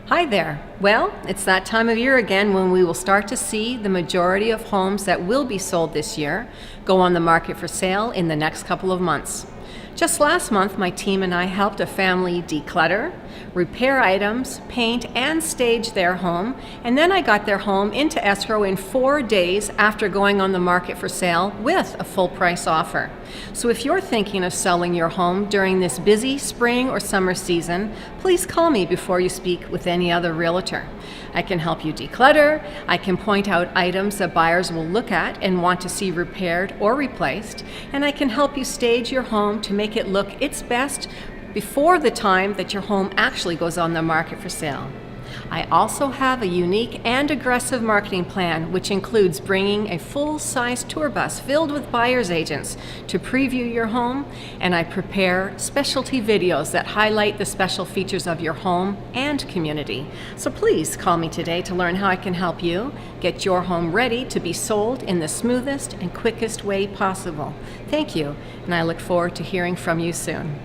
Hi there. Well, it's that time of year again when we will start to see the majority of homes that will be sold this year go on the market for sale in the next couple of months. Just last month, my team and I helped a family declutter, repair items, paint, and stage their home, and then I got their home into escrow in 4 days after going on the market for sale with a full price offer. So if you're thinking of selling your home during this busy spring or summer season, please call me before you speak with any other realtor. I can help you declutter, I can point out items that buyers will look at and want to see repaired or replaced, and I can help you stage your home to make it look its best before the time that your home actually goes on the market for sale. I also have a unique and aggressive marketing plan which includes bringing a full-size tour bus filled with buyer's agents to preview your home, and I prepare specialty videos that highlight the special features of your home and community. So please call me today to learn how I can help you get your home ready to be sold in the smoothest and quickest way possible. Thank you, and I look forward to hearing from you soon.